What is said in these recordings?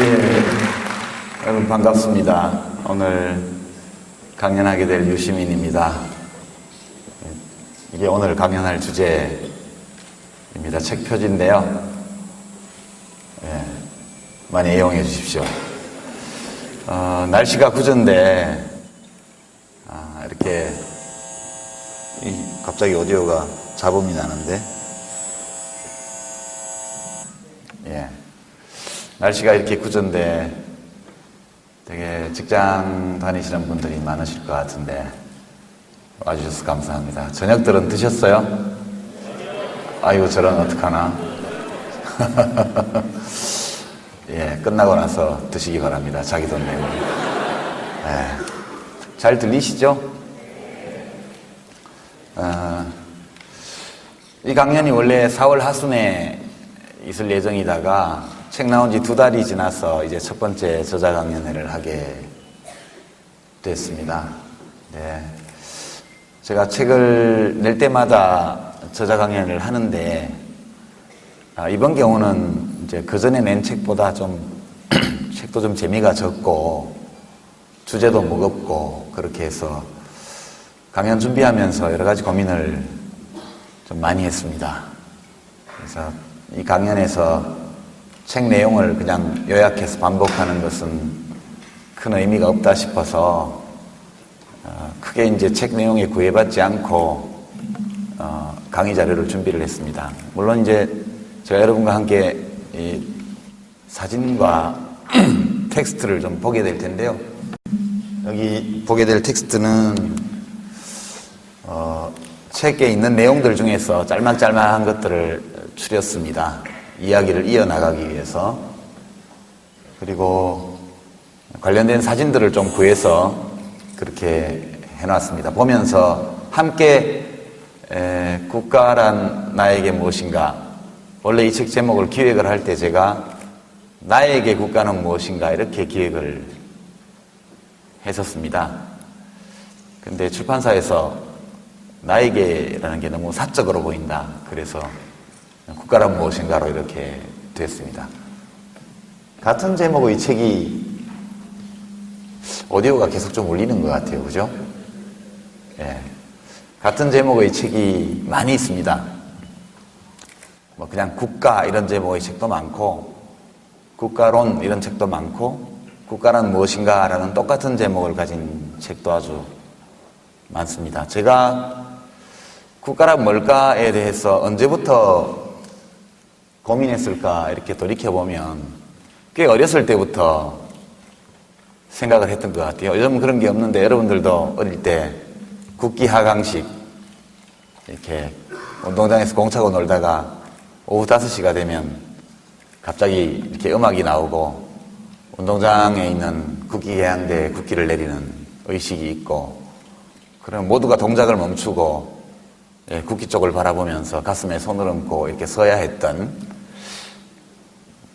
예, 여러분 반갑습니다. 오늘 강연하게 될 유시민입니다. 이게 오늘 강연할 주제입니다. 책 표지인데요. 예, 많이 이용해 주십시오. 날씨가 구전데 이렇게 갑자기 오디오가 잡음이 나는데, 예, 날씨가 이렇게 구전데 되게 직장 다니시는 분들이 많으실 것 같은데 와주셔서 감사합니다. 저녁들은 드셨어요? 아이고, 저런 어떡하나. 예, 끝나고 나서 드시기 바랍니다. 자기 돈 내고. 예, 잘 들리시죠? 이 강연이 원래 4월 하순에 있을 예정이다가 책 나온 지 2달이 지나서 이제 첫 번째 저자 강연회를 하게 됐습니다. 네. 제가 책을 낼 때마다 저자 강연을 하는데, 이번 경우는 이제 그 전에 낸 책보다 책도 좀 재미가 적고, 주제도 무겁고, 그렇게 해서 강연 준비하면서 여러 가지 고민을 좀 많이 했습니다. 그래서 이 강연에서 책 내용을 그냥 요약해서 반복하는 것은 큰 의미가 없다 싶어서 크게 이제 책 내용에 구애받지 않고 강의 자료를 준비를 했습니다. 물론 이제 제가 여러분과 함께 이 사진과 텍스트를 좀 보게 될 텐데요. 여기 보게 될 텍스트는 책에 있는 내용들 중에서 짤막짤막한 것들을 추렸습니다. 이야기를 이어나가기 위해서. 그리고 관련된 사진들을 좀 구해서 그렇게 해놨습니다. 보면서 함께 국가란 나에게 무엇인가, 원래 이 책 제목을 기획을 할 때 제가 나에게 국가는 무엇인가 이렇게 기획을 했었습니다. 근데 출판사에서 나에게라는 게 너무 사적으로 보인다. 그래서 국가란 무엇인가로 이렇게 됐습니다. 같은 제목의 책이 오디오가 계속 좀 울리는 것 같아요. 그죠? 예. 같은 제목의 책이 많이 있습니다. 뭐 그냥 국가 이런 제목의 책도 많고, 국가론 이런 책도 많고, 국가란 무엇인가라는 똑같은 제목을 가진 책도 아주 많습니다. 제가 국가란 뭘까에 대해서 언제부터 고민했을까 이렇게 돌이켜보면 꽤 어렸을 때부터 생각을 했던 것 같아요. 요즘 그런 게 없는데 여러분들도 어릴 때 국기 하강식 이렇게 운동장에서 공 차고 놀다가 오후 5시가 되면 갑자기 이렇게 음악이 나오고 운동장에 있는 국기계양대에 국기를 내리는 의식이 있고, 그러면 모두가 동작을 멈추고 국기 쪽을 바라보면서 가슴에 손을 얹고 이렇게 서야 했던,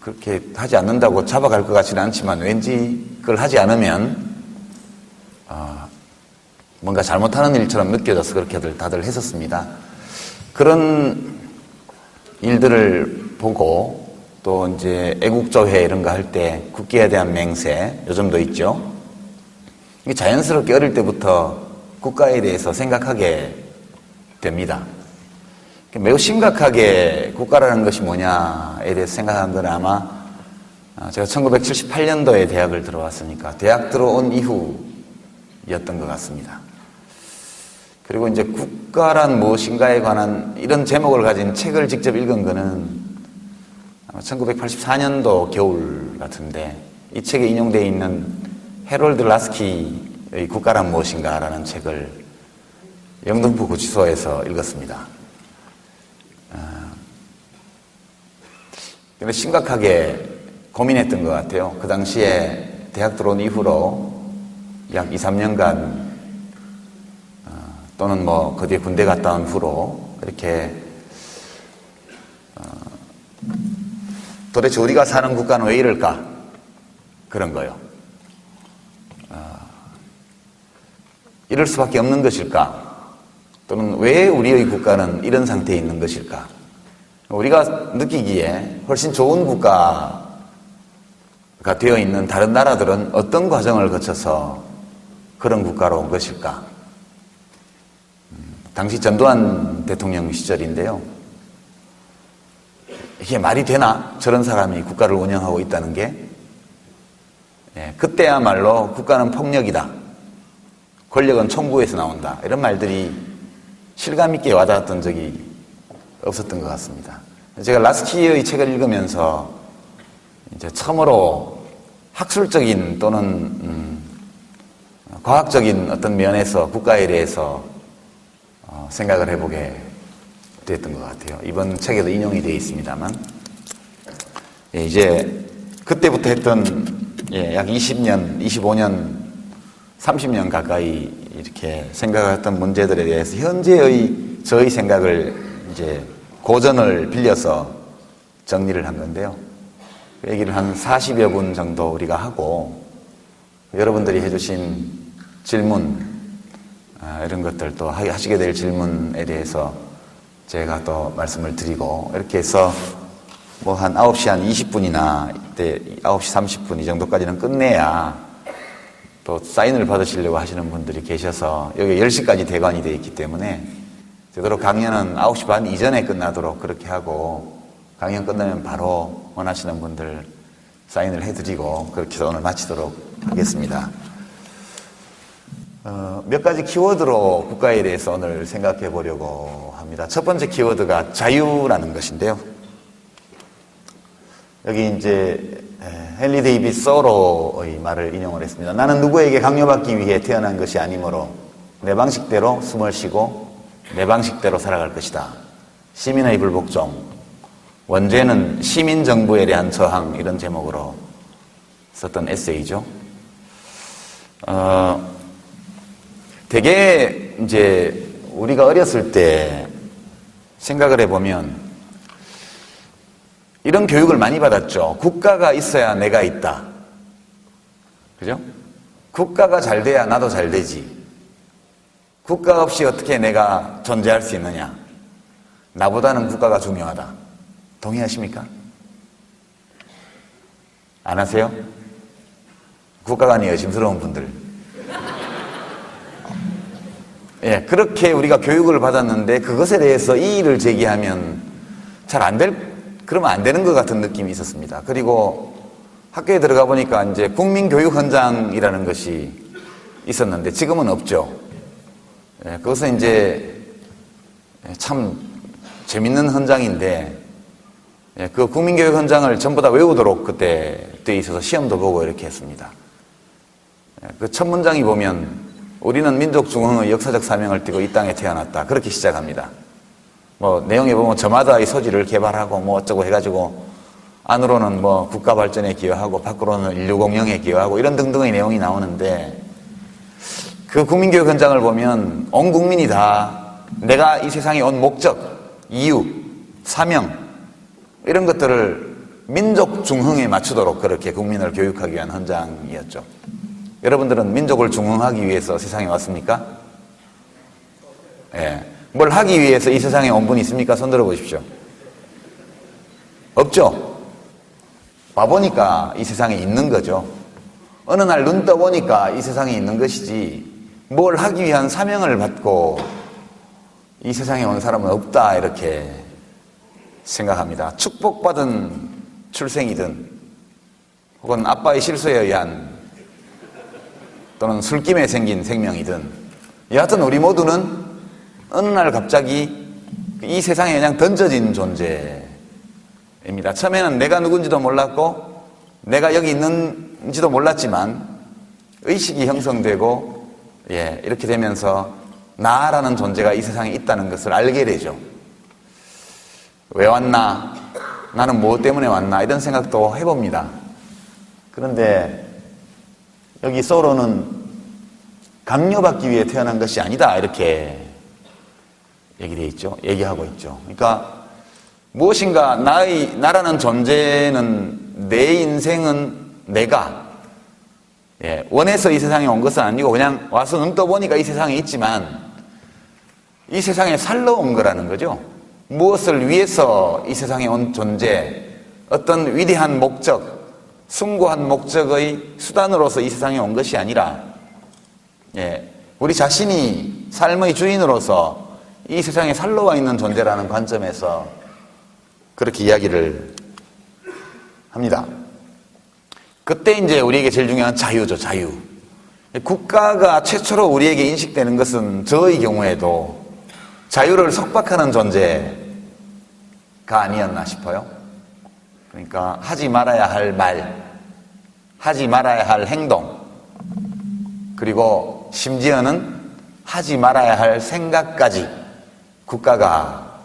그렇게 하지 않는다고 잡아갈 것 같지는 않지만 왠지 그걸 하지 않으면 뭔가 잘못하는 일처럼 느껴져서 그렇게들 다들 했었습니다. 그런 일들을 보고 또 이제 애국조회 이런 거 할 때 국기에 대한 맹세, 요즘도 있죠. 이게 자연스럽게 어릴 때부터 국가에 대해서 생각하게 됩니다. 매우 심각하게 국가라는 것이 뭐냐에 대해서 생각한 건 아마 제가 1978년도에 대학을 들어왔으니까 대학 들어온 이후였던 것 같습니다. 그리고 이제 국가란 무엇인가에 관한 이런 제목을 가진 책을 직접 읽은 거는 아마 1984년도 겨울 같은데, 이 책에 인용되어 있는 해롤드 라스키의 국가란 무엇인가라는 책을 영등포 구치소에서 읽었습니다. 근데 심각하게 고민했던 것 같아요. 그 당시에 대학 들어온 이후로 약 2, 3년간 또는 뭐 그 뒤에 군대 갔다 온 후로 이렇게 도대체 우리가 사는 국가는 왜 이럴까? 그런 거요. 이럴 수밖에 없는 것일까? 또는 왜 우리의 국가는 이런 상태에 있는 것일까? 우리가 느끼기에 훨씬 좋은 국가가 되어 있는 다른 나라들은 어떤 과정을 거쳐서 그런 국가로 온 것일까? 당시 전두환 대통령 시절인데요. 이게 말이 되나? 저런 사람이 국가를 운영하고 있다는 게. 그때야말로 국가는 폭력이다. 권력은 총구에서 나온다. 이런 말들이 실감 있게 와닿았던 적이 없었던 것 같습니다. 제가 라스키의 책을 읽으면서 이제 처음으로 학술적인 또는 과학적인 어떤 면에서 국가에 대해서 생각을 해보게 됐던 것 같아요. 이번 책에도 인용이 되어 있습니다만, 이제 그때부터 했던 약 20년, 25년, 30년 가까이 이렇게 생각했던 문제들에 대해서 현재의 저의 생각을 이제 고전을 빌려서 정리를 한 건데요. 그 얘기를 한 40여 분 정도 우리가 하고, 여러분들이 해주신 질문, 이런 것들 또 하시게 될 질문에 대해서 제가 또 말씀을 드리고, 이렇게 해서 뭐 한 9시 한 20분이나 이때 9시 30분 이 정도까지는 끝내야 또 사인을 받으시려고 하시는 분들이 계셔서 여기 10시까지 대관이 되어 있기 때문에 되도록 강연은 9시 반 이전에 끝나도록 그렇게 하고, 강연 끝나면 바로 원하시는 분들 사인을 해드리고 그렇게 해서 오늘 마치도록 하겠습니다. 몇 가지 키워드로 국가에 대해서 오늘 생각해 보려고 합니다. 첫 번째 키워드가 자유라는 것인데요. 여기 이제 헨리 데이빗 소로의 말을 인용을 했습니다. 나는 누구에게 강요받기 위해 태어난 것이 아니므로 내 방식대로 숨을 쉬고 내 방식대로 살아갈 것이다. 시민의 불복종, 원죄는 시민정부에 대한 저항, 이런 제목으로 썼던 에세이죠. 되게 이제 우리가 어렸을 때 생각을 해보면 이런 교육을 많이 받았죠. 국가가 있어야 내가 있다. 그죠? 국가가 잘 돼야 나도 잘 되지. 국가 없이 어떻게 내가 존재할 수 있느냐. 나보다는 국가가 중요하다. 동의하십니까? 안 하세요? 국가 간의 의심스러운 분들. 그렇게 우리가 교육을 받았는데 그것에 대해서 이의를 제기하면 그러면 안 되는 것 같은 느낌이 있었습니다. 그리고 학교에 들어가 보니까 이제 국민교육헌장이라는 것이 있었는데 지금은 없죠. 그것은 이제 참 재밌는 헌장인데, 그 국민교육헌장을 전부 다 외우도록 그때 돼 있어서 시험도 보고 이렇게 했습니다. 그 첫 문장이 보면 우리는 민족중흥의 역사적 사명을 띠고 이 땅에 태어났다. 그렇게 시작합니다. 뭐 내용에 보면 저마다의 소질을 개발하고 뭐 어쩌고 해가지고 안으로는 뭐 국가 발전에 기여하고 밖으로는 인류 공영에 기여하고 이런 등등의 내용이 나오는데, 그 국민교육헌장을 보면 온 국민이 다 내가 이 세상에 온 목적, 이유, 사명 이런 것들을 민족 중흥에 맞추도록 그렇게 국민을 교육하기 위한 헌장이었죠. 여러분들은 민족을 중흥하기 위해서 세상에 왔습니까? 뭘 하기 위해서 이 세상에 온 분이 있습니까? 손 들어 보십시오. 없죠? 와보니까 이 세상에 있는 거죠. 어느 날 눈 떠보니까 이 세상에 있는 것이지, 뭘 하기 위한 사명을 받고 이 세상에 온 사람은 없다, 이렇게 생각합니다. 축복받은 출생이든 혹은 아빠의 실수에 의한 또는 술김에 생긴 생명이든, 여하튼 우리 모두는 어느 날 갑자기 이 세상에 그냥 던져진 존재입니다. 처음에는 내가 누군지도 몰랐고 내가 여기 있는지도 몰랐지만 의식이 형성되고 이렇게 되면서 나라는 존재가 이 세상에 있다는 것을 알게 되죠. 왜 왔나? 나는 무엇 때문에 왔나? 이런 생각도 해봅니다. 그런데 여기 소로는 강요받기 위해 태어난 것이 아니다, 이렇게 얘기하고 있죠. 그러니까 무엇인가 나라는 존재는, 내 인생은 내가 원해서 이 세상에 온 것은 아니고 그냥 와서 눈 떠보니까 이 세상에 있지만 이 세상에 살러 온 거라는 거죠. 무엇을 위해서 이 세상에 온 존재, 어떤 위대한 목적, 숭고한 목적의 수단으로서 이 세상에 온 것이 아니라, 우리 자신이 삶의 주인으로서 이 세상에 살러 와 있는 존재라는 관점에서 그렇게 이야기를 합니다. 그때 이제 우리에게 제일 중요한 자유죠, 자유. 국가가 최초로 우리에게 인식되는 것은 저의 경우에도 자유를 속박하는 존재가 아니었나 싶어요. 그러니까 하지 말아야 할 말, 하지 말아야 할 행동, 그리고 심지어는 하지 말아야 할 생각까지 국가가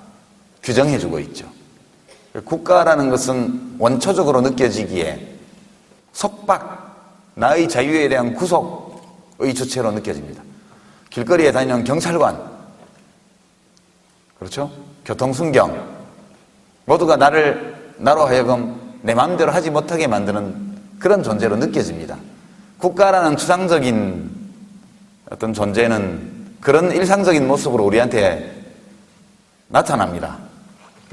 규정해주고 있죠. 국가라는 것은 원초적으로 느껴지기에 속박, 나의 자유에 대한 구속의 주체로 느껴집니다. 길거리에 다니는 경찰관, 그렇죠? 교통순경, 모두가 나로 하여금 내 마음대로 하지 못하게 만드는 그런 존재로 느껴집니다. 국가라는 추상적인 어떤 존재는 그런 일상적인 모습으로 우리한테 나타납니다.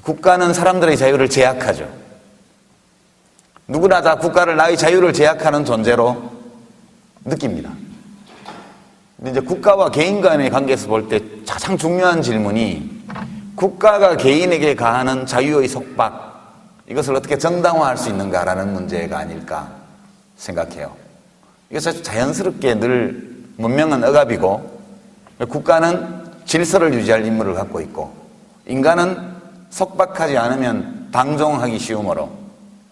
국가는 사람들의 자유를 제약하죠. 누구나 다 국가를 나의 자유를 제약하는 존재로 느낍니다. 근데 이제 국가와 개인 간의 관계에서 볼 때 가장 중요한 질문이 국가가 개인에게 가하는 자유의 속박, 이것을 어떻게 정당화할 수 있는가라는 문제가 아닐까 생각해요. 이것은 자연스럽게 늘 문명은 억압이고 국가는 질서를 유지할 임무를 갖고 있고 인간은 속박하지 않으면 방종하기 쉬우므로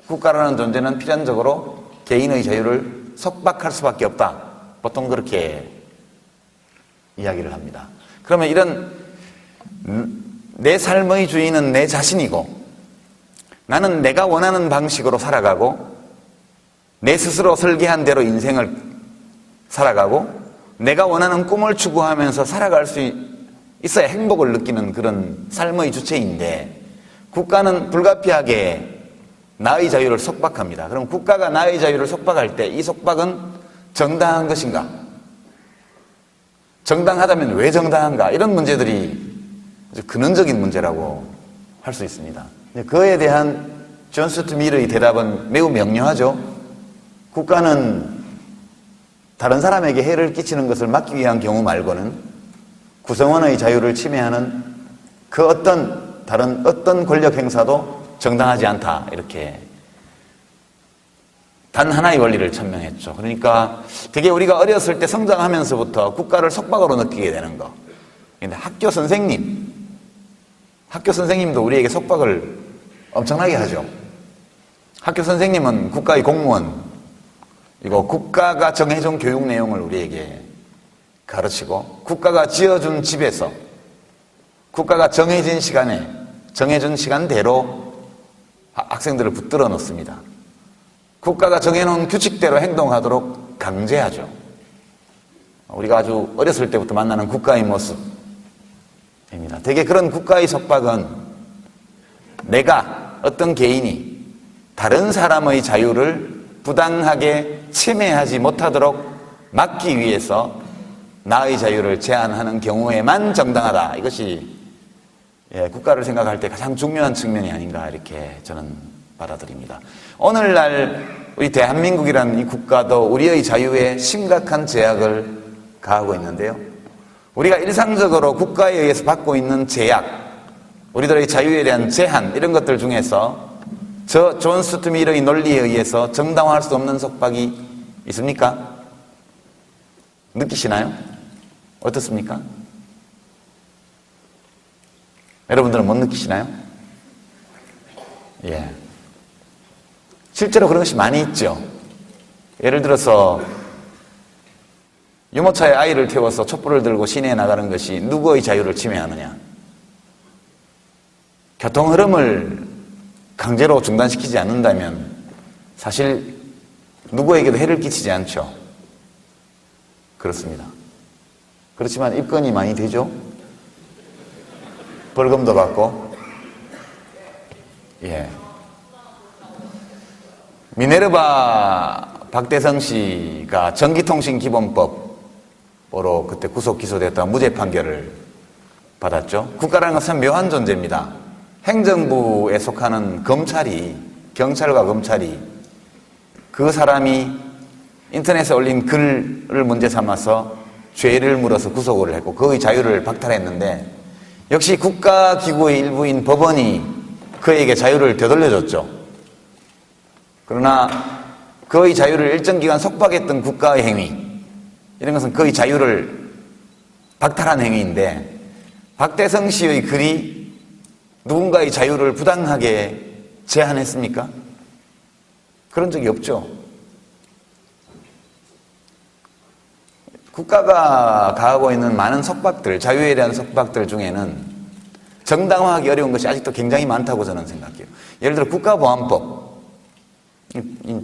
국가라는 존재는 필연적으로 개인의 자유를 속박할 수밖에 없다. 보통 그렇게 이야기를 합니다. 그러면 이런 내 삶의 주인은 내 자신이고 나는 내가 원하는 방식으로 살아가고 내 스스로 설계한 대로 인생을 살아가고 내가 원하는 꿈을 추구하면서 살아갈 수 있어야 행복을 느끼는 그런 삶의 주체인데 국가는 불가피하게 나의 자유를 속박합니다. 그럼 국가가 나의 자유를 속박할 때 이 속박은 정당한 것인가? 정당하다면 왜 정당한가? 이런 문제들이 근원적인 문제라고 할 수 있습니다. 그에 대한 존 스튜어트 밀의 대답은 매우 명료하죠. 국가는 다른 사람에게 해를 끼치는 것을 막기 위한 경우 말고는 구성원의 자유를 침해하는 그 다른 어떤 권력 행사도 정당하지 않다. 이렇게 단 하나의 원리를 천명했죠. 그러니까 되게 우리가 어렸을 때 성장하면서부터 국가를 속박으로 느끼게 되는 거. 근데 학교 선생님도 우리에게 속박을 엄청나게 하죠. 학교 선생님은 국가의 공무원, 이거 국가가 정해준 교육 내용을 우리에게 가르치고 국가가 지어준 집에서 국가가 정해진 시간에 정해준 시간대로 학생들을 붙들어 놓습니다. 국가가 정해놓은 규칙대로 행동하도록 강제하죠. 우리가 아주 어렸을 때부터 만나는 국가의 모습입니다. 되게 그런 국가의 속박은 내가 어떤 개인이 다른 사람의 자유를 부당하게 침해하지 못하도록 막기 위해서 나의 자유를 제한하는 경우에만 정당하다. 이것이 국가를 생각할 때 가장 중요한 측면이 아닌가 이렇게 저는 받아들입니다. 오늘날 우리 대한민국이라는 이 국가도 우리의 자유에 심각한 제약을 가하고 있는데요. 우리가 일상적으로 국가에 의해서 받고 있는 제약, 우리들의 자유에 대한 제한 이런 것들 중에서 저 존 스튜어트 밀의 논리에 의해서 정당화할 수 없는 속박이 있습니까? 느끼시나요? 어떻습니까? 여러분들은 못 느끼시나요? 예. 실제로 그런 것이 많이 있죠. 예를 들어서 유모차에 아이를 태워서 촛불을 들고 시내에 나가는 것이 누구의 자유를 침해하느냐? 교통 흐름을 강제로 중단시키지 않는다면 사실 누구에게도 해를 끼치지 않죠. 그렇습니다. 그렇지만 입건이 많이 되죠. 벌금도 받고. 예. 미네르바 박대성 씨가 전기통신기본법으로 그때 구속 기소됐다가 무죄 판결을 받았죠. 국가라는 것은 묘한 존재입니다. 행정부에 속하는 경찰과 검찰이 그 사람이 인터넷에 올린 글을 문제 삼아서 죄를 물어서 구속을 했고 그의 자유를 박탈했는데 역시 국가기구의 일부인 법원이 그에게 자유를 되돌려줬죠. 그러나 그의 자유를 일정 기간 속박했던 국가의 행위, 이런 것은 그의 자유를 박탈한 행위인데 박대성 씨의 글이 누군가의 자유를 부당하게 제한했습니까? 그런 적이 없죠. 국가가 가하고 있는 많은 속박들, 자유에 대한 속박들 중에는 정당화하기 어려운 것이 아직도 굉장히 많다고 저는 생각해요. 예를 들어 국가보안법.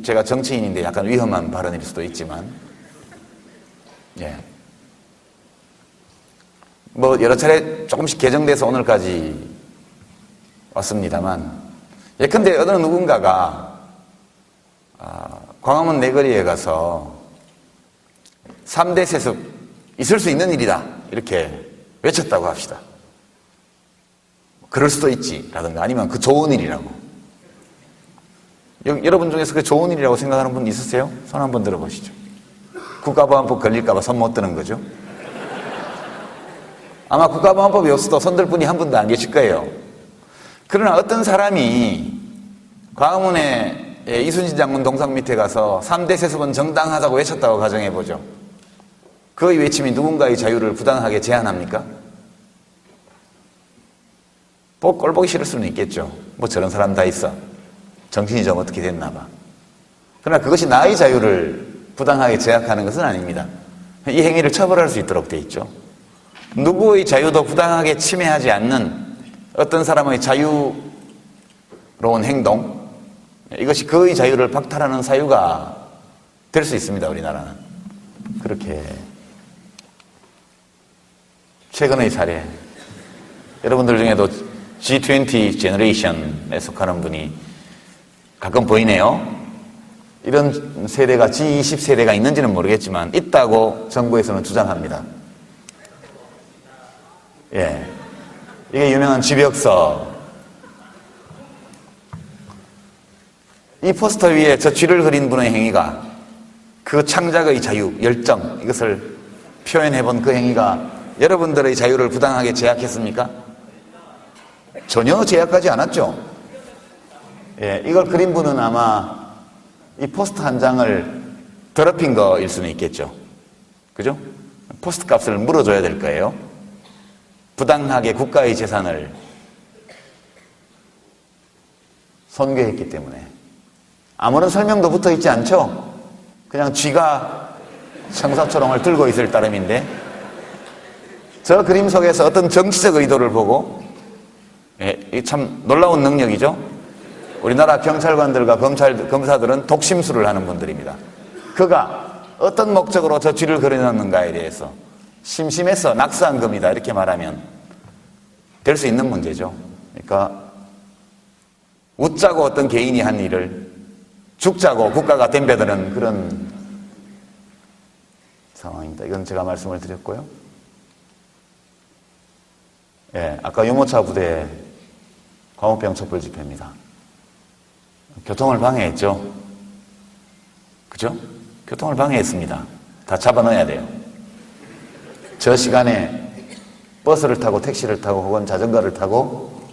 제가 정치인인데 약간 위험한 발언일 수도 있지만, 예. 뭐 여러 차례 조금씩 개정돼서 오늘까지 왔습니다만, 예컨대 어느 누군가가 광화문 내거리에 가서 3대 세습 있을 수 있는 일이다 이렇게 외쳤다고 합시다. 그럴 수도 있지 라든가 아니면 그 좋은 일이라고. 여러분 중에서 그 좋은 일이라고 생각하는 분 있으세요? 손 한번 들어보시죠. 국가보안법 걸릴까 봐 손 못 드는 거죠. 아마 국가보안법이 없어도 손들 분이 한 분도 안 계실 거예요. 그러나 어떤 사람이 광화문에 이순신 장군 동상 밑에 가서 3대 세습은 정당하다고 외쳤다고 가정해보죠. 그의 외침이 누군가의 자유를 부당하게 제한합니까? 꼴 보기 싫을 수는 있겠죠. 뭐 저런 사람 다 있어. 정신이 좀 어떻게 됐나 봐. 그러나 그것이 나의 자유를 부당하게 제약하는 것은 아닙니다. 이 행위를 처벌할 수 있도록 돼 있죠. 누구의 자유도 부당하게 침해하지 않는 어떤 사람의 자유로운 행동, 이것이 그의 자유를 박탈하는 사유가 될 수 있습니다. 우리나라는. 그렇게 최근의 사례, 여러분들 중에도 G20 제너레이션에 속하는 분이 가끔 보이네요. 이런 세대가 G20 세대가 있는지는 모르겠지만 있다고 정부에서는 주장합니다. 예, 이게 유명한 쥐벽서. 이 포스터 위에 저 쥐를 그린 분의 행위가 그 창작의 자유, 열정, 이것을 표현해본 그 행위가 여러분들의 자유를 부당하게 제약했습니까? 전혀 제약하지 않았죠. 예, 이걸 그린 분은 아마 이 포스터 한 장을 더럽힌 거일 수는 있겠죠. 그죠? 포스터 값을 물어줘야 될 거예요. 부당하게 국가의 재산을 손괴했기 때문에. 아무런 설명도 붙어 있지 않죠? 그냥 쥐가 청사초롱을 들고 있을 따름인데 저 그림 속에서 어떤 정치적 의도를 보고, 예, 참 놀라운 능력이죠. 우리나라 경찰관들과 검사들은 독심술을 하는 분들입니다. 그가 어떤 목적으로 저 쥐를 그려놨는가에 대해서 심심해서 낙서한 겁니다. 이렇게 말하면 될 수 있는 문제죠. 그러니까 웃자고 어떤 개인이 한 일을 죽자고 국가가 덤벼드는 그런 상황입니다. 이건 제가 말씀을 드렸고요. 예, 아까 유모차 부대 광우병 촛불 집회입니다. 교통을 방해했죠. 그죠? 교통을 방해했습니다. 다 잡아넣어야 돼요. 저 시간에 버스를 타고 택시를 타고 혹은 자전거를 타고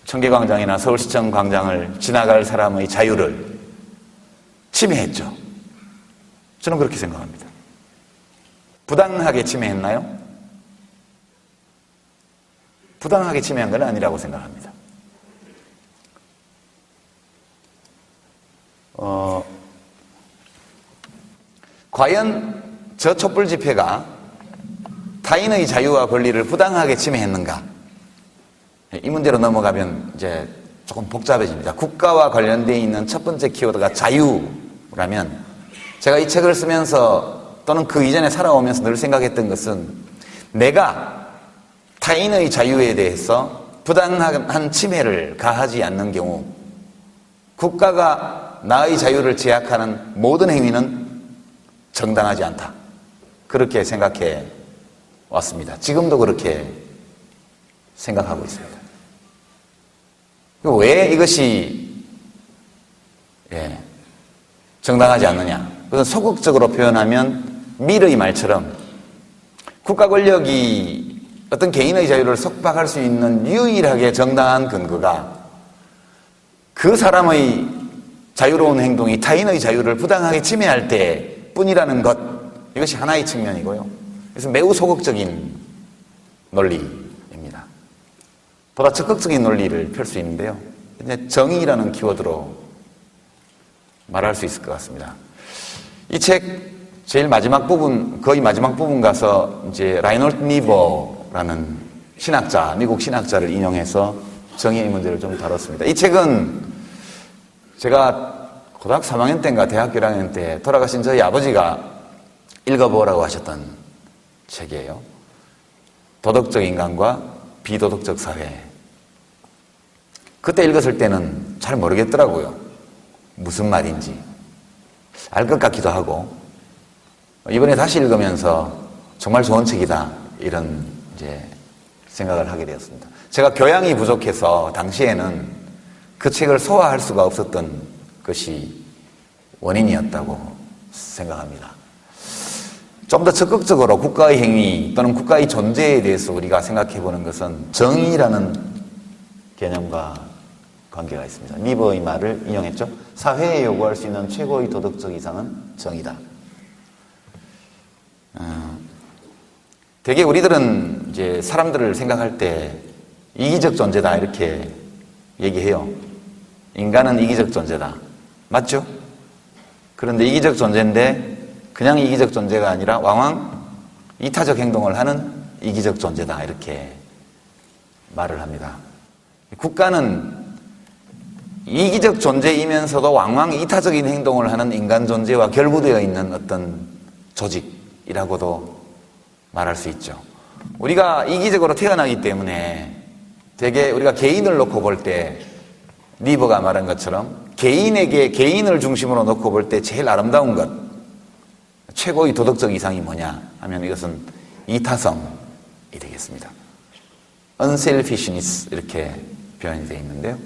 청계광장이나 서울시청 광장을 지나갈 사람의 자유를 침해했죠. 저는 그렇게 생각합니다. 부당하게 침해했나요? 부당하게 침해한 건 아니라고 생각합니다. 과연 저 촛불 집회가 타인의 자유와 권리를 부당하게 침해했는가? 이 문제로 넘어가면 이제 조금 복잡해집니다. 국가와 관련되어 있는 첫 번째 키워드가 자유라면 제가 이 책을 쓰면서 또는 그 이전에 살아오면서 늘 생각했던 것은 내가 타인의 자유에 대해서 부당한 침해를 가하지 않는 경우 국가가 나의 자유를 제약하는 모든 행위는 정당하지 않다. 그렇게 생각해 왔습니다. 지금도 그렇게 생각하고 있습니다. 왜 이것이 정당하지 않느냐. 그래서 소극적으로 표현하면 밀의 말처럼 국가 권력이 어떤 개인의 자유를 속박할 수 있는 유일하게 정당한 근거가 그 사람의 자유로운 행동이 타인의 자유를 부당하게 침해할 때뿐이라는 것, 이것이 하나의 측면이고요. 그래서 매우 소극적인 논리입니다. 보다 적극적인 논리를 펼 수 있는데요. 정의라는 키워드로 말할 수 있을 것 같습니다. 이 책 제일 마지막 부분, 거의 마지막 부분 가서 이제 라이놀드 니버라는 신학자, 미국 신학자를 인용해서 정의의 문제를 좀 다뤘습니다. 이 책은 제가 고등학교 3학년 때인가 대학교 1학년 때 돌아가신 저희 아버지가 읽어보라고 하셨던 책이에요. 도덕적 인간과 비도덕적 사회. 그때 읽었을 때는 잘 모르겠더라고요. 무슨 말인지. 알 것 같기도 하고. 이번에 다시 읽으면서 정말 좋은 책이다. 이런 이제 생각을 하게 되었습니다. 제가 교양이 부족해서 당시에는 그 책을 소화할 수가 없었던 것이 원인이었다고 생각합니다. 좀 더 적극적으로 국가의 행위 또는 국가의 존재에 대해서 우리가 생각해 보는 것은 정의라는 개념과 관계가 있습니다. 니버의 말을 인용했죠. 사회에 요구할 수 있는 최고의 도덕적 이상은 정의다. 대개 우리들은 이제 사람들을 생각할 때 이기적 존재다 이렇게 얘기해요. 인간은 이기적 존재다. 맞죠? 그런데 이기적 존재인데 그냥 이기적 존재가 아니라 왕왕 이타적 행동을 하는 이기적 존재다 이렇게 말을 합니다. 국가는 이기적 존재이면서도 왕왕 이타적인 행동을 하는 인간 존재와 결부되어 있는 어떤 조직이라고도 말할 수 있죠. 우리가 이기적으로 태어나기 때문에 되게 우리가 개인을 놓고 볼 때 니버가 말한 것처럼 개인을 중심으로 놓고 볼 때 제일 아름다운 것, 최고의 도덕적 이상이 뭐냐 하면 이것은 이타성이 되겠습니다. unselfishness 이렇게 표현이 되어 있는데요.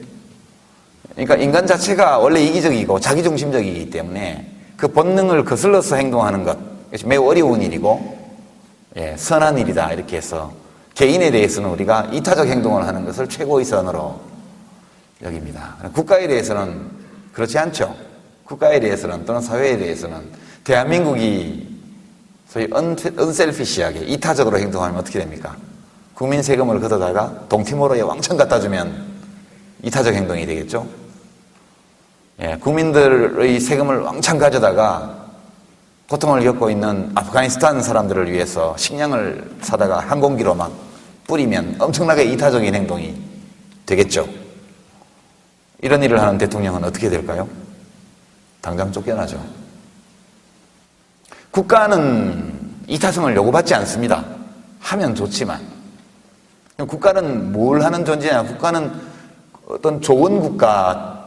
그러니까 인간 자체가 원래 이기적이고 자기중심적이기 때문에 그 본능을 거슬러서 행동하는 것, 이것이 매우 어려운 일이고 선한 일이다 이렇게 해서 개인에 대해서는 우리가 이타적 행동을 하는 것을 최고의 선으로 여깁니다. 국가에 대해서는 그렇지 않죠. 국가에 대해서는 또는 사회에 대해서는 대한민국이 소위 unselfish하게 이타적으로 행동하면 어떻게 됩니까? 국민 세금을 걷어다가 동티모로에 왕창 갖다 주면 이타적 행동이 되겠죠? 국민들의 세금을 왕창 가져다가 고통을 겪고 있는 아프가니스탄 사람들을 위해서 식량을 사다가 항공기로 막 뿌리면 엄청나게 이타적인 행동이 되겠죠? 이런 일을 하는 대통령은 어떻게 될까요? 당장 쫓겨나죠. 국가는 이타성을 요구받지 않습니다. 하면 좋지만. 국가는 뭘 하는 존재냐? 국가는 어떤 좋은 국가라고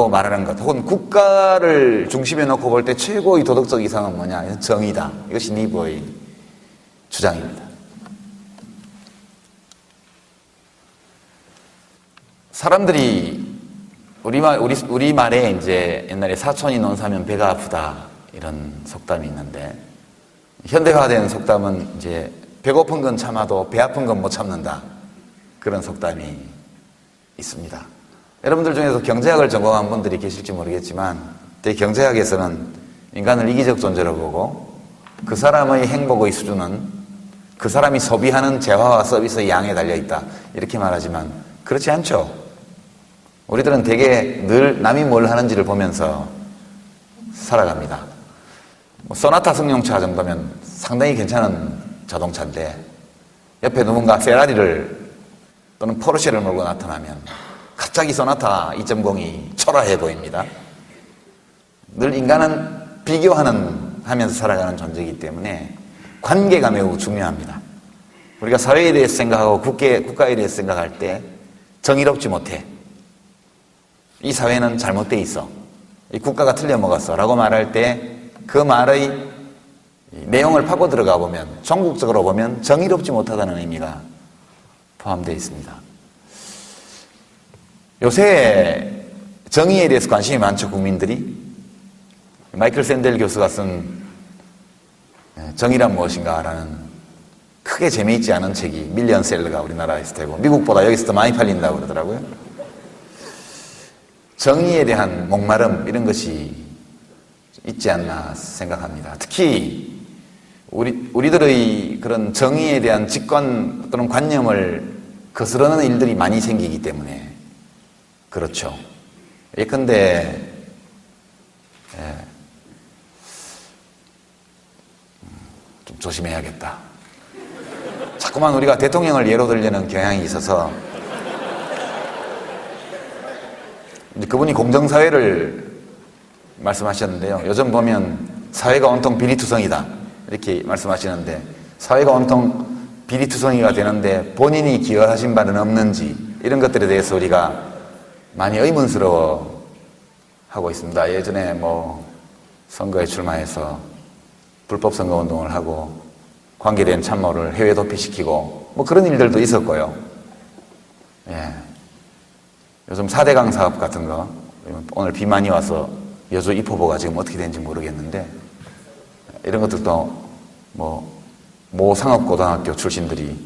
말하는 것, 혹은 국가를 중심에 놓고 볼 때 최고의 도덕적 이상은 뭐냐? 정의다. 이것이 니버의 주장입니다. 사람들이 우리말에 이제 옛날에 사촌이 논 사면 배가 아프다 이런 속담이 있는데, 현대화된 속담은 이제 배고픈 건 참아도 배 아픈 건 못 참는다 그런 속담이 있습니다. 여러분들 중에서 경제학을 전공한 분들이 계실지 모르겠지만 경제학에서는 인간을 이기적 존재로 보고 그 사람의 행복의 수준은 그 사람이 소비하는 재화와 서비스의 양에 달려있다 이렇게 말하지만 그렇지 않죠. 우리들은 되게 늘 남이 뭘 하는지를 보면서 살아갑니다. 소나타 승용차 정도면 상당히 괜찮은 자동차인데 옆에 누군가 페라리를 또는 포르쉐를 몰고 나타나면 갑자기 소나타 2.0이 초라해 보입니다. 늘 인간은 하면서 살아가는 존재이기 때문에 관계가 매우 중요합니다. 우리가 사회에 대해서 생각하고 국가에 대해서 생각할 때 정의롭지 못해. 이 사회는 잘못돼 있어. 이 국가가 틀려먹었어. 라고 말할 때 그 말의 내용을 파고 들어가 보면, 종국적으로 보면 정의롭지 못하다는 의미가 포함되어 있습니다. 요새 정의에 대해서 관심이 많죠, 국민들이. 마이클 샌델 교수가 쓴 정의란 무엇인가라는 크게 재미있지 않은 책이 밀리언셀러가 우리나라에서 되고 미국보다 여기서 더 많이 팔린다고 그러더라고요. 정의에 대한 목마름 이런 것이 있지 않나 생각합니다. 특히 우리들의 그런 정의에 대한 직관 또는 관념을 거스르는 일들이 많이 생기기 때문에 그렇죠. 예컨대 좀 조심해야겠다. 자꾸만 우리가 대통령을 예로 들려는 경향이 있어서 그분이 공정사회를 말씀하셨는데요. 요즘 보면 사회가 온통 비리투성이다 이렇게 말씀하시는데 사회가 온통 비리투성이가 되는데 본인이 기여하신 바는 없는지 이런 것들에 대해서 우리가 많이 의문스러워 하고 있습니다. 예전에 선거에 출마해서 불법 선거운동을 하고 관계된 참모를 해외 도피시키고 그런 일들도 있었고요. 예. 요즘 4대강 사업 같은 거 오늘 비 많이 와서 여주 입후보가 지금 어떻게 되는지 모르겠는데 이런 것들도 모 상업고등학교 출신들이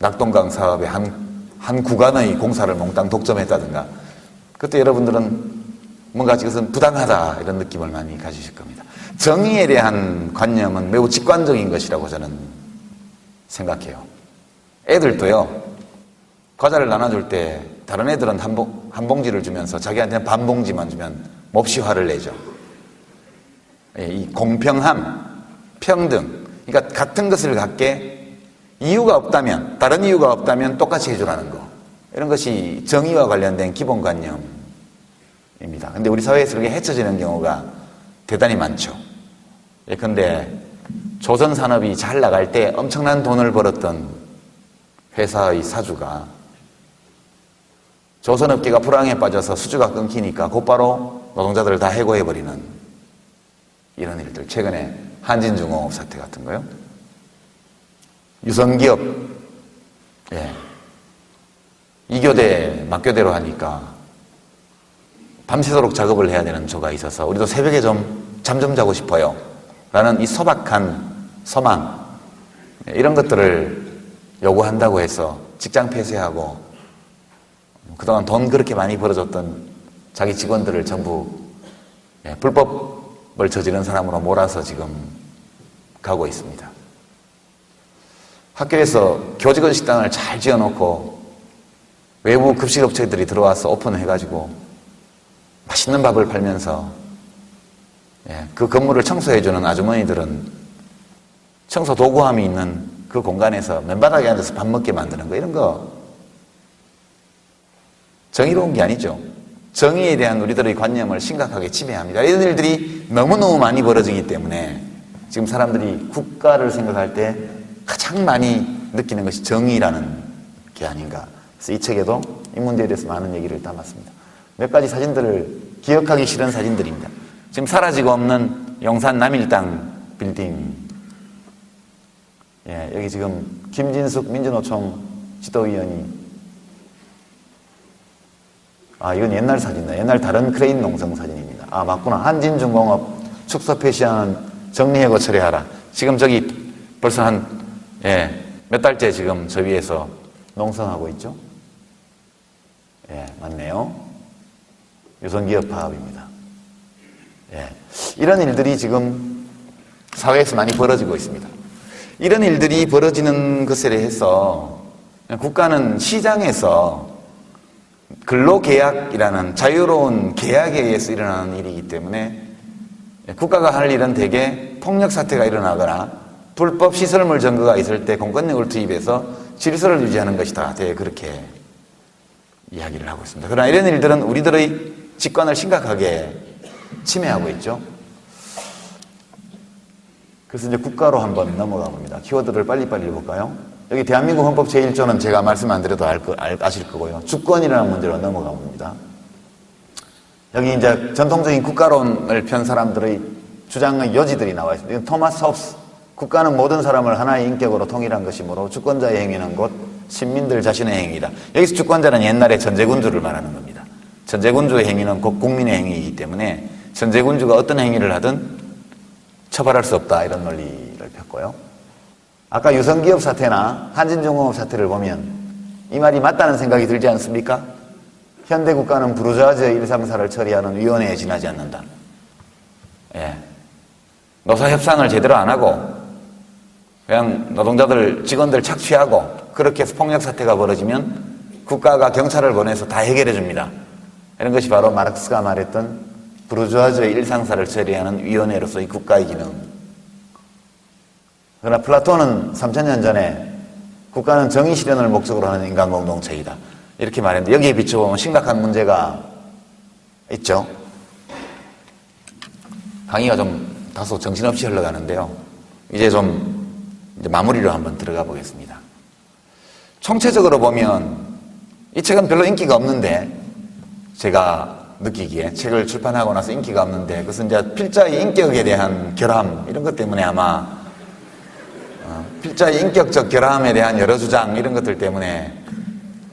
낙동강 사업의 한 구간의 공사를 몽땅 독점했다든가 그때 여러분들은 뭔가 이것은 부당하다 이런 느낌을 많이 가지실 겁니다. 정의에 대한 관념은 매우 직관적인 것이라고 저는 생각해요. 애들도요, 과자를 나눠줄 때 다른 애들은 한 봉지를 주면서 자기한테는 반 봉지만 주면 몹시 화를 내죠. 이 공평함, 평등, 그러니까 같은 것을 갖게 이유가 없다면, 다른 이유가 없다면 똑같이 해주라는 거. 이런 것이 정의와 관련된 기본관념입니다. 근데 우리 사회에서 그게 헤쳐지는 경우가 대단히 많죠. 예컨대 조선 산업이 잘 나갈 때 엄청난 돈을 벌었던 회사의 사주가 조선업계가 불황에 빠져서 수주가 끊기니까 곧바로 노동자들을 다 해고해버리는 이런 일들. 최근에 한진중공업 사태 같은 거요. 유성기업, 이교대, 막교대로 하니까 밤새도록 작업을 해야 되는 조가 있어서 우리도 새벽에 잠 좀 자고 싶어요 라는 이 소박한 소망, 이런 것들을 요구한다고 해서 직장 폐쇄하고 그동안 돈 그렇게 많이 벌어줬던 자기 직원들을 전부 불법을 저지른 사람으로 몰아서 지금 가고 있습니다. 학교에서 교직원 식당을 잘 지어놓고 외부 급식업체들이 들어와서 오픈해가지고 맛있는 밥을 팔면서 그 건물을 청소해주는 아주머니들은 청소 도구함이 있는 그 공간에서 맨바닥에 앉아서 밥 먹게 만드는 거, 이런 거 정의로운 게 아니죠. 정의에 대한 우리들의 관념을 심각하게 침해합니다. 이런 일들이 너무너무 많이 벌어지기 때문에 지금 사람들이 국가를 생각할 때 가장 많이 느끼는 것이 정의라는 게 아닌가. 그래서 이 책에도 이 문제에 대해서 많은 얘기를 담았습니다. 몇 가지 사진들을 기억하기 싫은 사진들입니다. 지금 사라지고 없는 용산 남일당 빌딩. 여기 지금 김진숙 민주노총 지도위원이 이건 옛날 사진이다. 옛날 다른 크레인 농성 사진입니다. 맞구나. 한진중공업 축소 폐시하는 정리해고 처리하라. 지금 저기 벌써 몇 달째 지금 저 위에서 농성하고 있죠? 맞네요. 유성기업 파업입니다. 이런 일들이 지금 사회에서 많이 벌어지고 있습니다. 이런 일들이 벌어지는 것에 대해서 국가는 시장에서 근로계약이라는 자유로운 계약에 의해서 일어나는 일이기 때문에 국가가 할 일은 대개 폭력 사태가 일어나거나 불법 시설물 점거가 있을 때 공권력을 투입해서 질서를 유지하는 것이다. 대개 그렇게 이야기를 하고 있습니다. 그러나 이런 일들은 우리들의 직관을 심각하게 침해하고 있죠. 그래서 이제 국가로 한번 넘어가 봅니다. 키워드를 빨리빨리 볼까요? 여기 대한민국 헌법 제1조는 제가 말씀 안 드려도 아실 거고요. 주권이라는 문제로 넘어가 봅니다. 여기 이제 전통적인 국가론을 편 사람들의 주장의 여지들이 나와 있습니다. 이건 토마스 홉스, 국가는 모든 사람을 하나의 인격으로 통일한 것이므로 주권자의 행위는 곧 시민들 자신의 행위다. 여기서 주권자는 옛날에 전제군주를 말하는 겁니다. 천재군주의 행위는 곧 국민의 행위이기 때문에 천재군주가 어떤 행위를 하든 처벌할 수 없다, 이런 논리를 폈고요. 아까 유성기업 사태나 한진중공업 사태를 보면 이 말이 맞다는 생각이 들지 않습니까? 현대국가는 부르주아즈의 일상사를 처리하는 위원회에 지나지 않는다. 예. 노사 협상을 제대로 안 하고 그냥 노동자들, 직원들 착취하고 그렇게 해서 폭력 사태가 벌어지면 국가가 경찰을 보내서 다 해결해 줍니다. 이런 것이 바로 마르크스가 말했던 부르주아즈의 일상사를 처리하는 위원회로서의 국가의 기능. 그러나 플라톤은 3000년 전에 국가는 정의 실현을 목적으로 하는 인간 공동체이다, 이렇게 말했는데 여기에 비춰보면 심각한 문제가 있죠. 강의가 좀 다소 정신없이 흘러가는데요. 이제 마무리로 한번 들어가 보겠습니다. 총체적으로 보면 이 책은 별로 인기가 없는데, 제가 느끼기에 책을 출판하고 나서 인기가 없는데, 그것은 이제 필자의 인격에 대한 결함, 이런 것 때문에 아마 필자의 인격적 결함에 대한 여러 주장, 이런 것들 때문에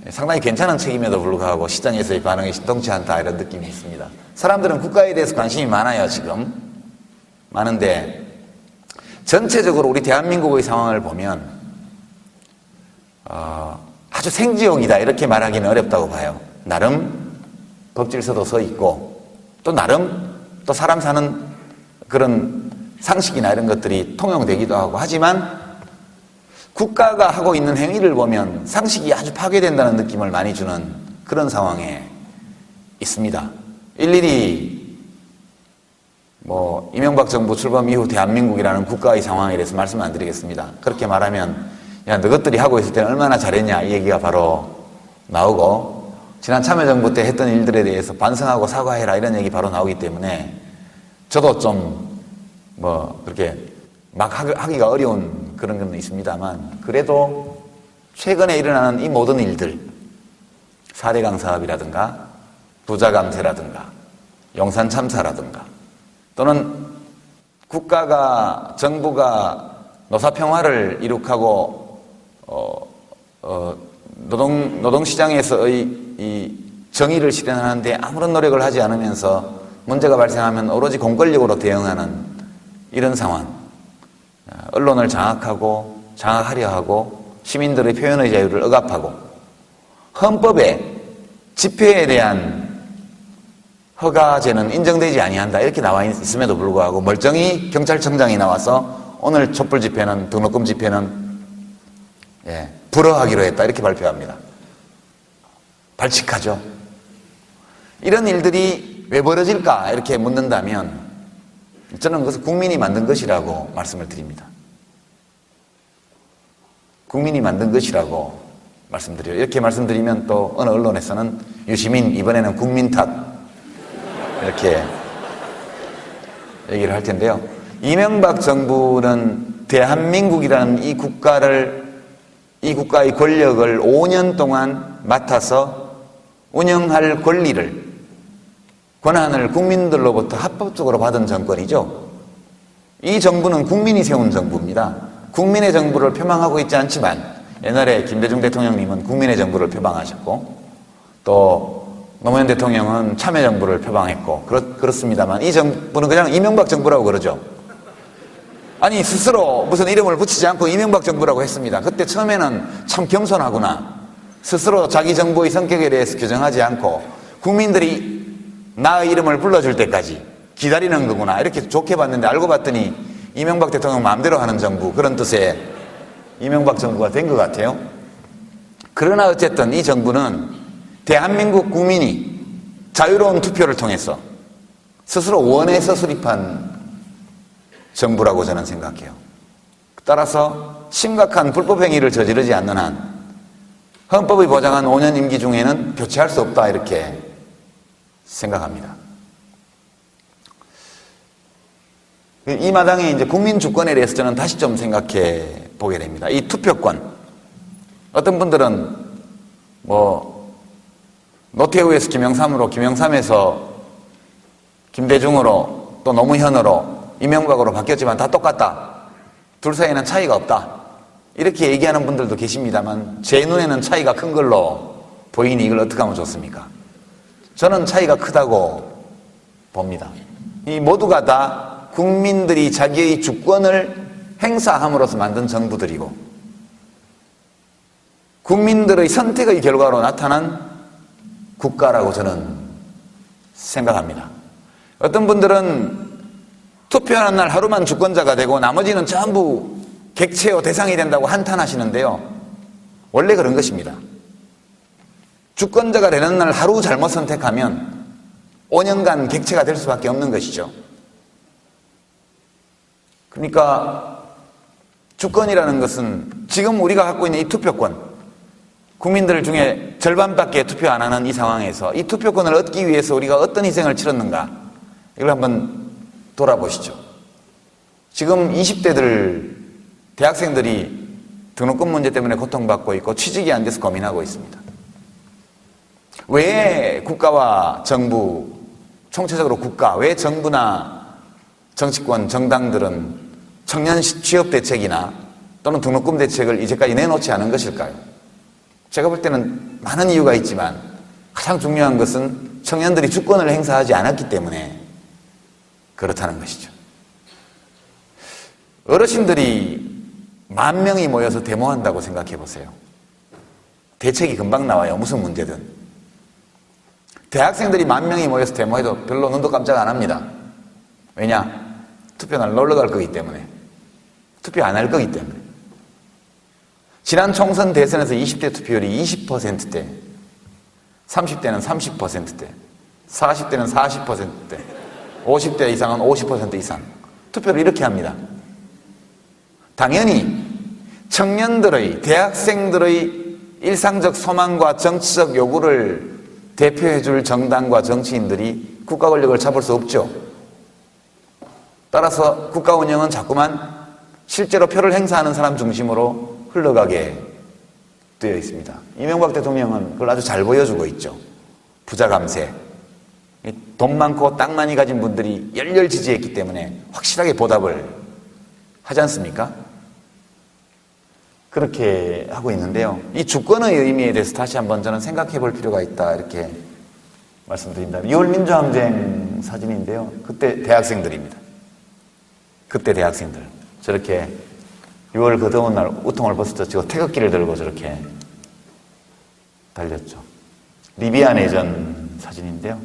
상당히 괜찮은 책임에도 불구하고 시장에서의 반응이 신통치 않다, 이런 느낌이 있습니다. 사람들은 국가에 대해서 관심이 많아요. 지금 많은데 전체적으로 우리 대한민국의 상황을 보면 아주 생지옥이다, 이렇게 말하기는 어렵다고 봐요. 나름 법질서도 서 있고 또 나름 또 사람 사는 그런 상식이나 이런 것들이 통용되기도 하고, 하지만 국가가 하고 있는 행위를 보면 상식이 아주 파괴된다는 느낌을 많이 주는 그런 상황에 있습니다. 일일이 이명박 정부 출범 이후 대한민국이라는 국가의 상황에 대해서 말씀 안 드리겠습니다. 그렇게 말하면 야, 너것들이 하고 있을 때는 얼마나 잘했냐, 이 얘기가 바로 나오고, 지난 참여정부 때 했던 일들에 대해서 반성하고 사과해라, 이런 얘기 바로 나오기 때문에 저도 그렇게 막 하기가 어려운 그런 건 있습니다만, 그래도 최근에 일어나는 이 모든 일들, 4대강 사업이라든가 부자 감세라든가 용산 참사라든가, 또는 국가가, 정부가 노사평화를 이룩하고 노동시장에서의 이 정의를 실현하는데 아무런 노력을 하지 않으면서 문제가 발생하면 오로지 공권력으로 대응하는 이런 상황, 언론을 장악하려 하고 시민들의 표현의 자유를 억압하고 헌법에 집회에 대한 허가제는 인정되지 아니한다, 이렇게 나와 있음에도 불구하고 멀쩡히 경찰청장이 나와서 오늘 촛불 집회는, 등록금 집회는 불허하기로 했다, 이렇게 발표합니다. 발칙하죠. 이런 일들이 왜 벌어질까, 이렇게 묻는다면 저는 그것을 국민이 만든 것이라고 말씀을 드립니다. 국민이 만든 것이라고 말씀드려요. 이렇게 말씀드리면 또 어느 언론에서는 유시민 이번에는 국민 탓, 이렇게 얘기를 할 텐데요. 이명박 정부는 대한민국이라는 이 국가의 권력을 5년 동안 맡아서 운영할 권한을 국민들로부터 합법적으로 받은 정권이죠. 이 정부는 국민이 세운 정부입니다. 국민의 정부를 표방하고 있지 않지만, 옛날에 김대중 대통령님은 국민의 정부를 표방하셨고, 또 노무현 대통령은 참여정부를 표방했고, 그렇습니다만 이 정부는 그냥 이명박 정부라고 그러죠. 아니, 스스로 무슨 이름을 붙이지 않고 이명박 정부라고 했습니다. 그때 처음에는 참 겸손하구나, 스스로 자기 정부의 성격에 대해서 규정하지 않고 국민들이 나의 이름을 불러줄 때까지 기다리는 거구나, 이렇게 좋게 봤는데 알고 봤더니 이명박 대통령 마음대로 하는 정부, 그런 뜻의 이명박 정부가 된 것 같아요. 그러나 어쨌든 이 정부는 대한민국 국민이 자유로운 투표를 통해서 스스로 원해서 수립한 정부라고 저는 생각해요. 따라서 심각한 불법 행위를 저지르지 않는 한 헌법이 보장한 5년 임기 중에는 교체할 수 없다, 이렇게 생각합니다. 이 마당에 이제 국민 주권에 대해서 저는 다시 좀 생각해 보게 됩니다. 이 투표권. 어떤 분들은 노태우에서 김영삼으로, 김영삼에서 김대중으로, 또 노무현으로, 이명박으로 바뀌었지만 다 똑같다, 둘 사이에는 차이가 없다, 이렇게 얘기하는 분들도 계십니다만 제 눈에는 차이가 큰 걸로 보이니 이걸 어떻게 하면 좋습니까? 저는 차이가 크다고 봅니다. 이 모두가 다 국민들이 자기의 주권을 행사함으로써 만든 정부들이고 국민들의 선택의 결과로 나타난 국가라고 저는 생각합니다. 어떤 분들은 투표하는 날 하루만 주권자가 되고 나머지는 전부 객체요 대상이 된다고 한탄하시는데요. 원래 그런 것입니다. 주권자가 되는 날 하루 잘못 선택하면 5년간 객체가 될 수밖에 없는 것이죠. 그러니까 주권이라는 것은 지금 우리가 갖고 있는 이 투표권, 국민들 중에 절반밖에 투표 안 하는 이 상황에서 이 투표권을 얻기 위해서 우리가 어떤 희생을 치렀는가, 이걸 한번 돌아보시죠. 지금 20대들, 대학생들이 등록금 문제 때문에 고통받고 있고 취직이 안 돼서 고민하고 있습니다. 왜 국가와 정부, 총체적으로 국가, 왜 정부나 정치권, 정당들은 청년 취업 대책이나 또는 등록금 대책을 이제까지 내놓지 않은 것일까요? 제가 볼 때는 많은 이유가 있지만 가장 중요한 것은 청년들이 주권을 행사하지 않았기 때문에 그렇다는 것이죠. 어르신들이 10,000명이 모여서 데모한다고 생각해 보세요. 대책이 금방 나와요. 무슨 문제든. 대학생들이 10,000명이 모여서 데모해도 별로 눈도 깜짝 안 합니다. 왜냐? 투표날 놀러 갈 거기 때문에. 투표 안 할 거기 때문에. 지난 총선 대선에서 20대 투표율이 20%대, 30대는 30%대, 40대는 40%대, 50대 이상은 50% 이상. 투표를 이렇게 합니다. 당연히 청년들의, 대학생들의 일상적 소망과 정치적 요구를 대표해줄 정당과 정치인들이 국가 권력을 잡을 수 없죠. 따라서 국가 운영은 자꾸만 실제로 표를 행사하는 사람 중심으로 흘러가게 되어 있습니다. 이명박 대통령은 그걸 아주 잘 보여주고 있죠. 부자 감세. 돈 많고 땅 많이 가진 분들이 열렬 지지했기 때문에 확실하게 보답을 하지 않습니까? 그렇게 하고 있는데요. 이 주권의 의미에 대해서 다시 한번 저는 생각해 볼 필요가 있다, 이렇게 말씀드립니다. 6월 민주항쟁 사진인데요. 그때 대학생들입니다. 그때 대학생들. 저렇게 6월 그 더운 날 우통을 벗어젖히고 태극기를 들고 저렇게 달렸죠. 리비아 내전 사진인데요.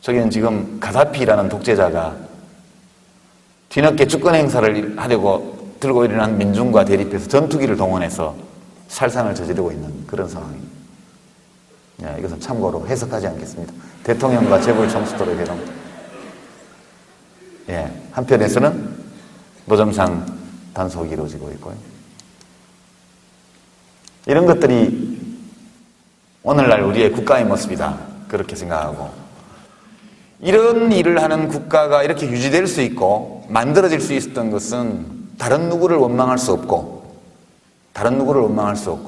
저기는 지금 가다피라는 독재자가 뒤늦게 주권 행사를 하려고 들고 일어난 민중과 대립해서 전투기를 동원해서 살상을 저지르고 있는 그런 상황입니다. 이것은 참고로 해석하지 않겠습니다. 대통령과 재벌 총수들의 회동. 한편에서는 노점상 단속이 이루어지고 있고요. 이런 것들이 오늘날 우리의 국가의 모습이다, 그렇게 생각하고, 이런 일을 하는 국가가 이렇게 유지될 수 있고 만들어질 수 있었던 것은 다른 누구를 원망할 수 없고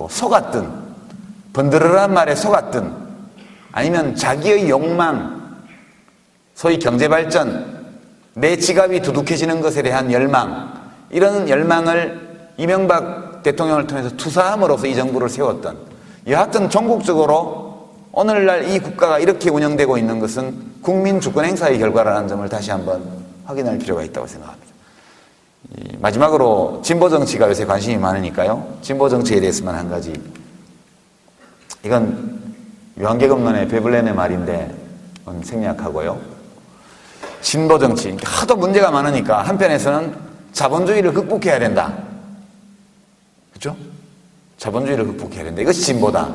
속았든, 번드르란 말에 속았든, 아니면 자기의 욕망, 소위 경제발전, 내 지갑이 두둑해지는 것에 대한 열망, 이런 열망을 이명박 대통령을 통해서 투사함으로써 이 정부를 세웠던, 여하튼 전국적으로 오늘날 이 국가가 이렇게 운영되고 있는 것은 국민 주권 행사의 결과라는 점을 다시 한번 확인할 필요가 있다고 생각합니다. 마지막으로 진보 정치가 요새 관심이 많으니까요. 진보 정치에 대해서만 한 가지. 이건 유한계급론의 베블렌의 말인데 생략하고요. 진보 정치, 하도 문제가 많으니까 한편에서는 자본주의를 극복해야 된다. 그렇죠? 자본주의를 극복해야 된다. 이것이 진보다.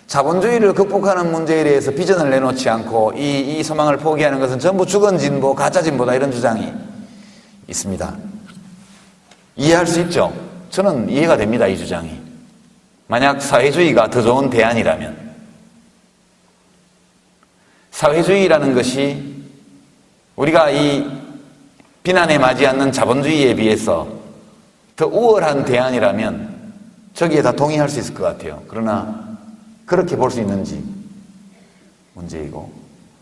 자본주의를 극복하는 문제에 대해서 비전을 내놓지 않고 이 소망을 포기하는 것은 전부 죽은 진보, 가짜 진보다, 이런 주장이 있습니다. 이해할 수 있죠? 저는 이해가 됩니다, 이 주장이. 만약 사회주의가 더 좋은 대안이라면, 사회주의라는 것이 우리가 이 비난에 맞지 않는 자본주의에 비해서 더 우월한 대안이라면 저기에 다 동의할 수 있을 것 같아요. 그러나 그렇게 볼 수 있는지 문제이고,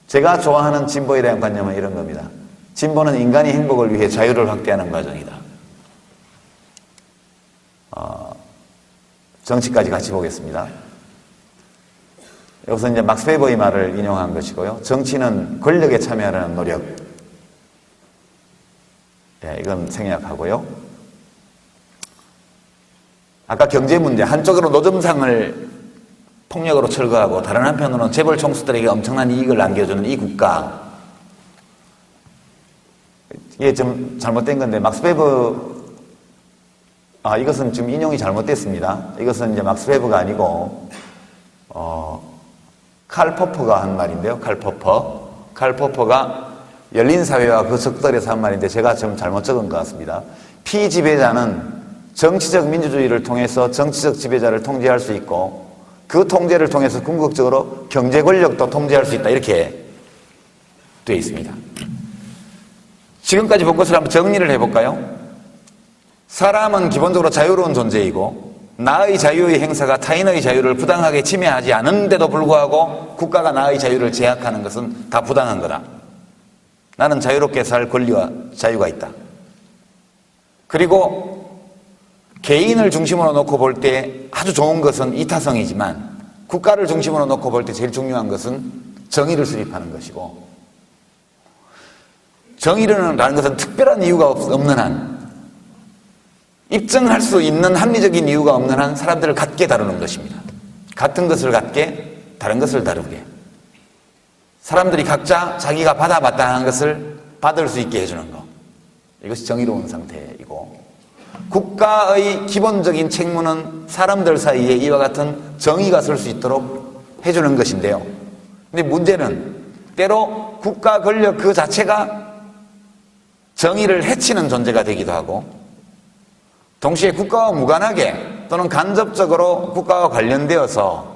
제가 좋아하는 진보에 대한 관념은 이런 겁니다. 진보는 인간의 행복을 위해 자유를 확대하는 과정이다. 정치까지 같이 보겠습니다. 여기서 이제 막스 베버의 말을 인용한 것이고요. 정치는 권력에 참여하는 노력. 예, 이건 생략하고요. 아까 경제 문제, 한쪽으로 노점상을 폭력으로 철거하고 다른 한편으로는 재벌 총수들에게 엄청난 이익을 안겨주는 이 국가. 이게 좀 잘못된 건데, 막스 베버, 이것은 지금 인용이 잘못됐습니다. 이것은 이제 막스 베버가 아니고, 칼 포퍼가 한 말인데요. 칼 포퍼가 열린사회와 그 적들에서 한 말인데 제가 좀 잘못 적은 것 같습니다. 피지배자는 정치적 민주주의를 통해서 정치적 지배자를 통제할 수 있고 그 통제를 통해서 궁극적으로 경제 권력도 통제할 수 있다. 이렇게 되어 있습니다. 지금까지 본 것을 한번 정리를 해볼까요? 사람은 기본적으로 자유로운 존재이고 나의 자유의 행사가 타인의 자유를 부당하게 침해하지 않은데도 불구하고 국가가 나의 자유를 제약하는 것은 다 부당한 거다. 나는 자유롭게 살 권리와 자유가 있다. 그리고 개인을 중심으로 놓고 볼 때 아주 좋은 것은 이타성이지만 국가를 중심으로 놓고 볼 때 제일 중요한 것은 정의를 수립하는 것이고 정의라는 것은 특별한 이유가 없는 한 입증할 수 있는 합리적인 이유가 없는 한 사람들을 같게 다루는 것입니다. 같은 것을 같게 다른 것을 다루게 사람들이 각자 자기가 받아 마땅한 것을 받을 수 있게 해주는 것 이것이 정의로운 상태이고 국가의 기본적인 책무는 사람들 사이에 이와 같은 정의가 설 수 있도록 해주는 것인데요. 근데 문제는 때로 국가 권력 그 자체가 정의를 해치는 존재가 되기도 하고 동시에 국가와 무관하게 또는 간접적으로 국가와 관련되어서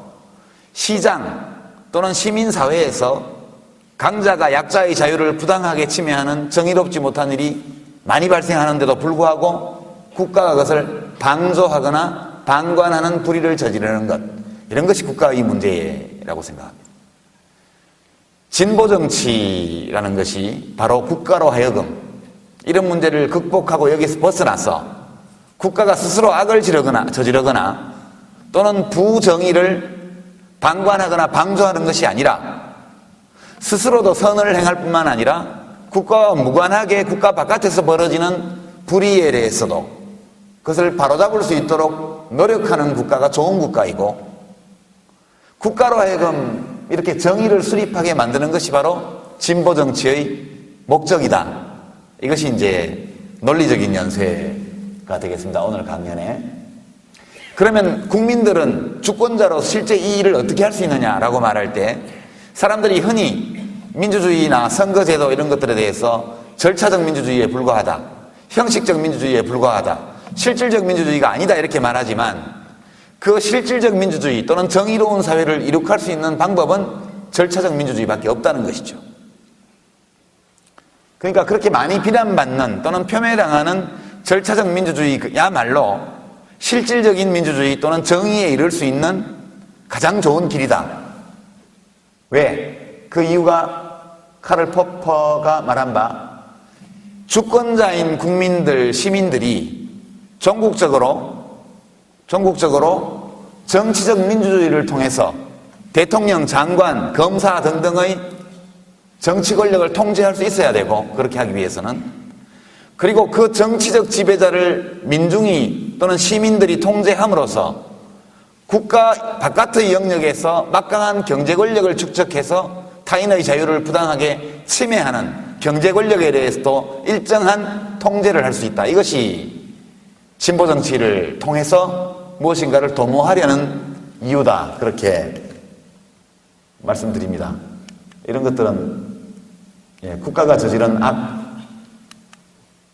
시장 또는 시민사회에서 강자가 약자의 자유를 부당하게 침해하는 정의롭지 못한 일이 많이 발생하는데도 불구하고 국가가 그것을 방조하거나 방관하는 불의를 저지르는 것 이런 것이 국가의 문제라고 생각합니다. 진보정치라는 것이 바로 국가로 하여금 이런 문제를 극복하고 여기서 벗어나서 국가가 스스로 악을 저지르거나 또는 부정의를 방관하거나 방조하는 것이 아니라 스스로도 선을 행할 뿐만 아니라 국가와 무관하게 국가 바깥에서 벌어지는 불의에 대해서도 그것을 바로잡을 수 있도록 노력하는 국가가 좋은 국가이고 국가로 하여금 이렇게 정의를 수립하게 만드는 것이 바로 진보정치의 목적이다. 이것이 이제 논리적인 연쇄가 되겠습니다. 오늘 강연에. 그러면 국민들은 주권자로 실제 이 일을 어떻게 할 수 있느냐라고 말할 때 사람들이 흔히 민주주의나 선거제도 이런 것들에 대해서 절차적 민주주의에 불과하다. 형식적 민주주의에 불과하다. 실질적 민주주의가 아니다 이렇게 말하지만 그 실질적 민주주의 또는 정의로운 사회를 이룩할 수 있는 방법은 절차적 민주주의밖에 없다는 것이죠. 그러니까 그렇게 많이 비난받는 또는 폄훼당하는 절차적 민주주의야말로 실질적인 민주주의 또는 정의에 이를 수 있는 가장 좋은 길이다. 왜? 그 이유가 카를 포퍼가 말한 바 주권자인 국민들, 시민들이 전국적으로 정치적 민주주의를 통해서 대통령, 장관, 검사 등등의 정치 권력을 통제할 수 있어야 되고 그렇게 하기 위해서는 그리고 그 정치적 지배자를 민중이 또는 시민들이 통제함으로써 국가 바깥의 영역에서 막강한 경제 권력을 축적해서 타인의 자유를 부당하게 침해하는 경제 권력에 대해서도 일정한 통제를 할 수 있다. 이것이 진보 정치를 통해서 무엇인가를 도모하려는 이유다. 그렇게 말씀드립니다. 이런 것들은 국가가 저지른 악,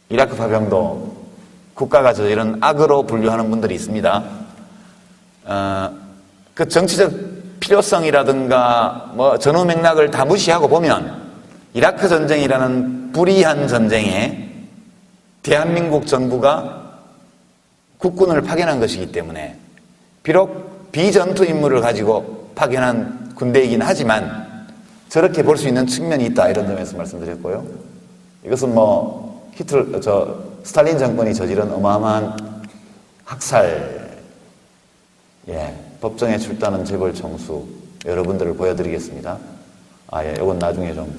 이라크 파병도 국가가 저지른 악으로 분류하는 분들이 있습니다. 그 정치적 필요성이라든가 전후 맥락을 다 무시하고 보면 이라크 전쟁이라는 불의한 전쟁에 대한민국 정부가 국군을 파견한 것이기 때문에 비록 비전투 임무를 가지고 파견한 군대이긴 하지만 저렇게 볼 수 있는 측면이 있다 이런 점에서 말씀드렸고요. 이것은 스탈린 정권이 저지른 어마어마한 학살, 법정에 출두하는 재벌 총수 여러분들을 보여드리겠습니다. 예, 이건 나중에 좀.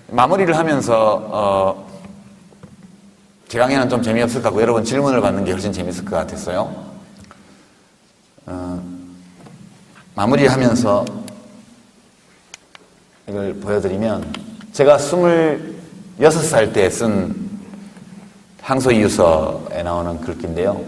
마무리를 하면서, 제 강의는 좀 재미없을 것 같고, 여러분 질문을 받는 게 훨씬 재미있을 것 같았어요. 마무리를 하면서 이걸 보여드리면, 제가 26살 때 쓴 항소이유서에 나오는 글귀인데요.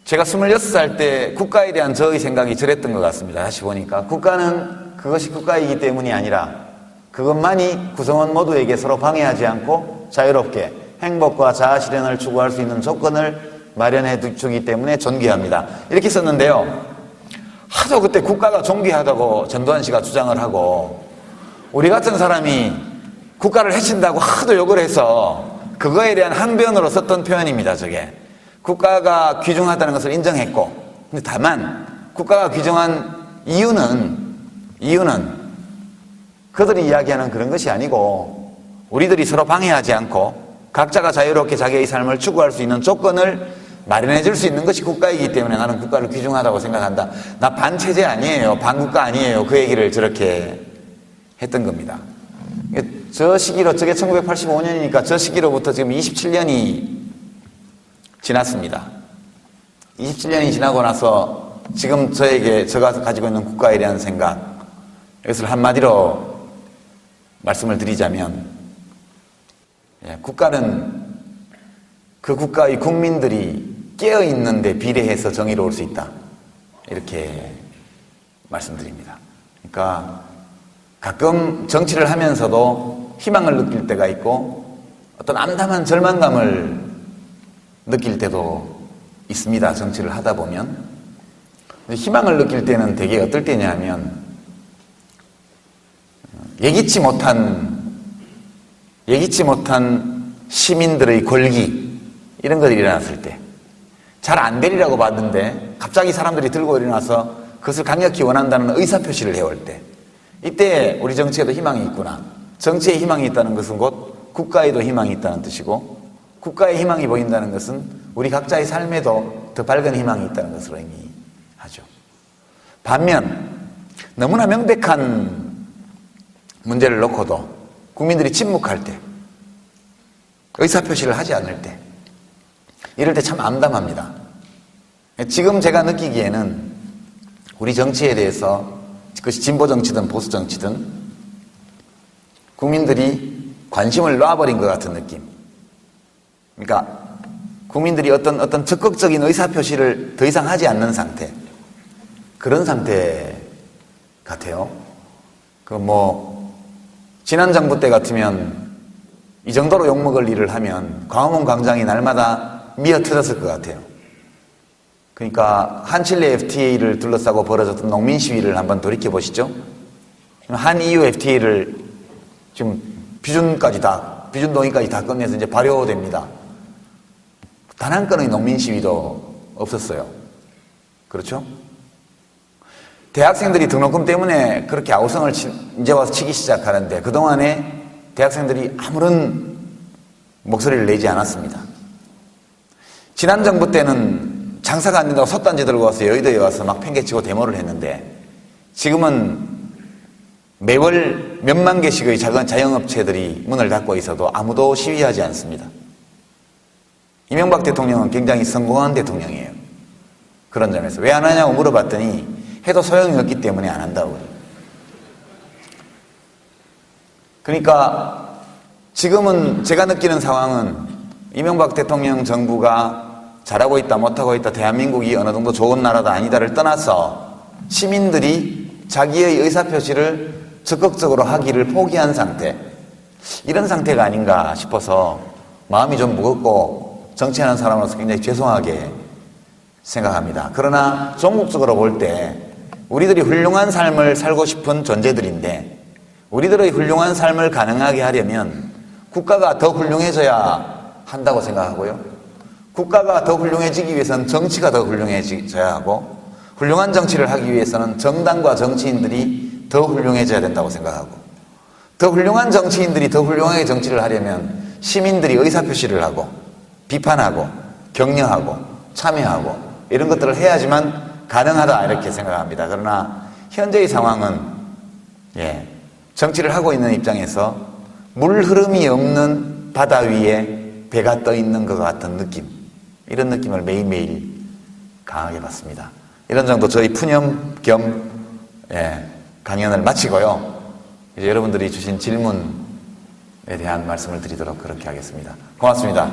제가 26살 때 국가에 대한 저의 생각이 저랬던 것 같습니다. 다시 보니까 국가는 그것이 국가이기 때문이 아니라 그것만이 구성원 모두에게 서로 방해하지 않고 자유롭게 행복과 자아실현을 추구할 수 있는 조건을 마련해 주기 때문에 존귀합니다. 이렇게 썼는데요. 하도 그때 국가가 존귀하다고 전두환 씨가 주장을 하고 우리 같은 사람이 국가를 해친다고 하도 욕을 해서 그거에 대한 항변으로 썼던 표현입니다. 저게. 국가가 귀중하다는 것을 인정했고, 근데 다만 국가가 귀중한 이유는 그들이 이야기하는 그런 것이 아니고 우리들이 서로 방해하지 않고 각자가 자유롭게 자기의 삶을 추구할 수 있는 조건을 마련해 줄 수 있는 것이 국가이기 때문에 나는 국가를 귀중하다고 생각한다. 나 반체제 아니에요. 반국가 아니에요. 그 얘기를 저렇게 했던 겁니다. 저 시기로, 저게 1985년이니까 저 시기로부터 지금 27년이 지났습니다. 27년이 지나고 나서 지금 제가 가지고 있는 국가에 대한 생각, 이것을 한마디로 말씀을 드리자면, 국가는 그 국가의 국민들이 깨어있는데 비례해서 정의로울 수 있다. 이렇게 말씀드립니다. 그러니까 가끔 정치를 하면서도 희망을 느낄 때가 있고 어떤 암담한 절망감을 느낄 때도 있습니다. 정치를 하다 보면. 희망을 느낄 때는 되게 어떨 때냐면 예기치 못한 시민들의 골기 이런 것들이 일어났을 때 잘 안 되리라고 봤는데 갑자기 사람들이 들고 일어나서 그것을 강력히 원한다는 의사표시를 해올 때 이때 우리 정치에도 희망이 있구나. 정치에 희망이 있다는 것은 곧 국가에도 희망이 있다는 뜻이고 국가에 희망이 보인다는 것은 우리 각자의 삶에도 더 밝은 희망이 있다는 것을 의미하죠. 반면 너무나 명백한 문제를 놓고도 국민들이 침묵할 때 의사표시를 하지 않을 때 이럴 때 참 암담합니다. 지금 제가 느끼기에는 우리 정치에 대해서 그것이 진보 정치든 보수 정치든 국민들이 관심을 놔버린 것 같은 느낌. 그러니까 국민들이 어떤 적극적인 의사표시를 더 이상 하지 않는 상태. 그런 상태 같아요. 지난 정부 때 같으면 이 정도로 욕먹을 일을 하면 광화문 광장이 날마다 미어 터졌을 것 같아요. 그러니까 한칠레 FTA를 둘러싸고 벌어졌던 농민 시위를 한번 돌이켜 보시죠. 한 EU FTA를 지금 비준 동의까지 다 끝내서 이제 발효됩니다. 단 한 건의 농민 시위도 없었어요. 그렇죠? 대학생들이 등록금 때문에 그렇게 아우성을 이제 와서 치기 시작하는데 그동안에 대학생들이 아무런 목소리를 내지 않았습니다. 지난 정부 때는 장사가 안 된다고 솥단지 들고 와서 여의도에 와서 막 팽개치고 데모를 했는데 지금은 매월 몇만 개씩의 작은 자영업체들이 문을 닫고 있어도 아무도 시위하지 않습니다. 이명박 대통령은 굉장히 성공한 대통령이에요. 그런 점에서 왜 안 하냐고 물어봤더니 해도 소용이 없기 때문에 안 한다고. 그러니까 지금은 제가 느끼는 상황은 이명박 대통령 정부가 잘하고 있다 못하고 있다 대한민국이 어느 정도 좋은 나라다 아니다를 떠나서 시민들이 자기의 의사표시를 적극적으로 하기를 포기한 상태, 이런 상태가 아닌가 싶어서 마음이 좀 무겁고 정치하는 사람으로서 굉장히 죄송하게 생각합니다. 그러나 종국적으로 볼 때 우리들이 훌륭한 삶을 살고 싶은 존재들인데 우리들의 훌륭한 삶을 가능하게 하려면 국가가 더 훌륭해져야 한다고 생각하고요. 국가가 더 훌륭해지기 위해서는 정치가 더 훌륭해져야 하고 훌륭한 정치를 하기 위해서는 정당과 정치인들이 더 훌륭해져야 된다고 생각하고 더 훌륭한 정치인들이 더 훌륭하게 정치를 하려면 시민들이 의사표시를 하고 비판하고 격려하고 참여하고 이런 것들을 해야지만 가능하다 이렇게 생각합니다. 그러나 현재의 상황은 정치를 하고 있는 입장에서 물 흐름이 없는 바다 위에 배가 떠 있는 것 같은 느낌, 이런 느낌을 매일매일 강하게 받습니다. 이런 정도 저희 푸념 겸 강연을 마치고요. 이제 여러분들이 주신 질문에 대한 말씀을 드리도록 그렇게 하겠습니다. 고맙습니다.